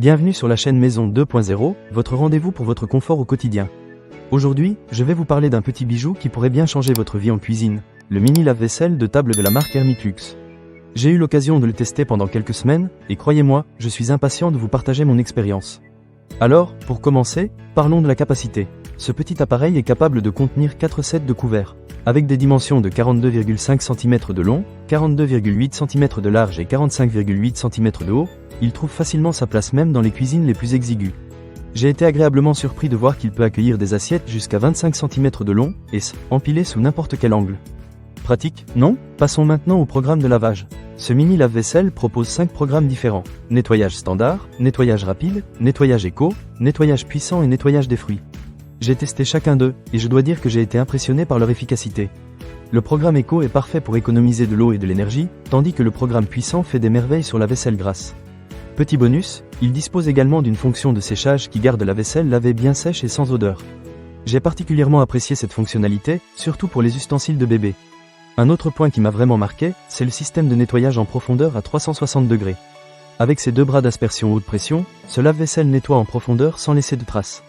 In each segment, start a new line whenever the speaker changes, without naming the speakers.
Bienvenue sur la chaîne Maison 2.0, votre rendez-vous pour votre confort au quotidien. Aujourd'hui, je vais vous parler d'un petit bijou qui pourrait bien changer votre vie en cuisine, le mini lave-vaisselle de table de la marque Hermitlux. J'ai eu l'occasion de le tester pendant quelques semaines, et croyez-moi, je suis impatient de vous partager mon expérience. Alors, pour commencer, parlons de la capacité. Ce petit appareil est capable de contenir 4 sets de couverts. Avec des dimensions de 42,5 cm de long, 42,8 cm de large et 45,8 cm de haut, il trouve facilement sa place même dans les cuisines les plus exiguës. J'ai été agréablement surpris de voir qu'il peut accueillir des assiettes jusqu'à 25 cm de long, et empilées sous n'importe quel angle. Pratique, non? Passons maintenant au programme de lavage. Ce mini lave-vaisselle propose 5 programmes différents. Nettoyage standard, nettoyage rapide, nettoyage éco, nettoyage puissant et nettoyage des fruits. J'ai testé chacun d'eux, et je dois dire que j'ai été impressionné par leur efficacité. Le programme éco est parfait pour économiser de l'eau et de l'énergie, tandis que le programme puissant fait des merveilles sur la vaisselle grasse. Petit bonus, il dispose également d'une fonction de séchage qui garde la vaisselle lavée bien sèche et sans odeur. J'ai particulièrement apprécié cette fonctionnalité, surtout pour les ustensiles de bébé. Un autre point qui m'a vraiment marqué, c'est le système de nettoyage en profondeur à 360 degrés. Avec ses 2 bras d'aspersion haute pression, ce lave-vaisselle nettoie en profondeur sans laisser de traces.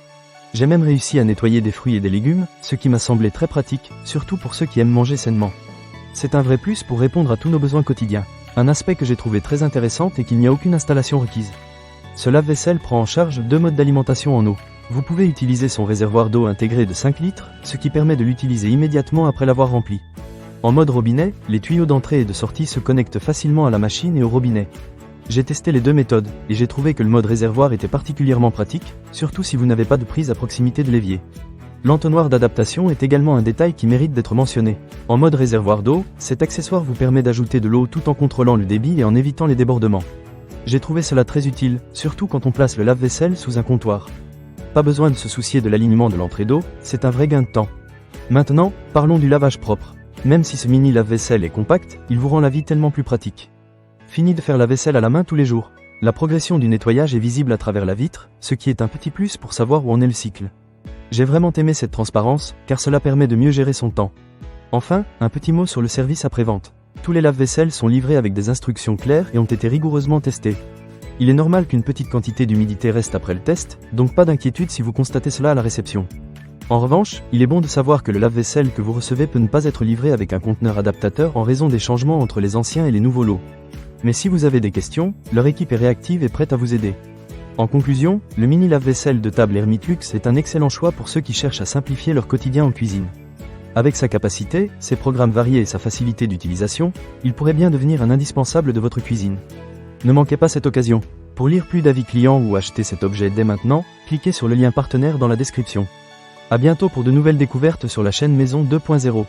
J'ai même réussi à nettoyer des fruits et des légumes, ce qui m'a semblé très pratique, surtout pour ceux qui aiment manger sainement. C'est un vrai plus pour répondre à tous nos besoins quotidiens. Un aspect que j'ai trouvé très intéressant est qu'il n'y a aucune installation requise. Ce lave-vaisselle prend en charge 2 modes d'alimentation en eau. Vous pouvez utiliser son réservoir d'eau intégré de 5 litres, ce qui permet de l'utiliser immédiatement après l'avoir rempli. En mode robinet, les tuyaux d'entrée et de sortie se connectent facilement à la machine et au robinet. J'ai testé les 2 méthodes, et j'ai trouvé que le mode réservoir était particulièrement pratique, surtout si vous n'avez pas de prise à proximité de l'évier. L'entonnoir d'adaptation est également un détail qui mérite d'être mentionné. En mode réservoir d'eau, cet accessoire vous permet d'ajouter de l'eau tout en contrôlant le débit et en évitant les débordements. J'ai trouvé cela très utile, surtout quand on place le lave-vaisselle sous un comptoir. Pas besoin de se soucier de l'alignement de l'entrée d'eau, c'est un vrai gain de temps. Maintenant, parlons du lavage propre. Même si ce mini lave-vaisselle est compact, il vous rend la vie tellement plus pratique. Fini de faire la vaisselle à la main tous les jours. La progression du nettoyage est visible à travers la vitre, ce qui est un petit plus pour savoir où en est le cycle. J'ai vraiment aimé cette transparence, car cela permet de mieux gérer son temps. Enfin, un petit mot sur le service après-vente. Tous les lave-vaisselles sont livrés avec des instructions claires et ont été rigoureusement testés. Il est normal qu'une petite quantité d'humidité reste après le test, donc pas d'inquiétude si vous constatez cela à la réception. En revanche, il est bon de savoir que le lave-vaisselle que vous recevez peut ne pas être livré avec un conteneur adaptateur en raison des changements entre les anciens et les nouveaux lots. Mais si vous avez des questions, leur équipe est réactive et prête à vous aider. En conclusion, le mini lave-vaisselle de table Hermitlux est un excellent choix pour ceux qui cherchent à simplifier leur quotidien en cuisine. Avec sa capacité, ses programmes variés et sa facilité d'utilisation, il pourrait bien devenir un indispensable de votre cuisine. Ne manquez pas cette occasion. Pour lire plus d'avis clients ou acheter cet objet dès maintenant, cliquez sur le lien partenaire dans la description. À bientôt pour de nouvelles découvertes sur la chaîne Maison 2.0.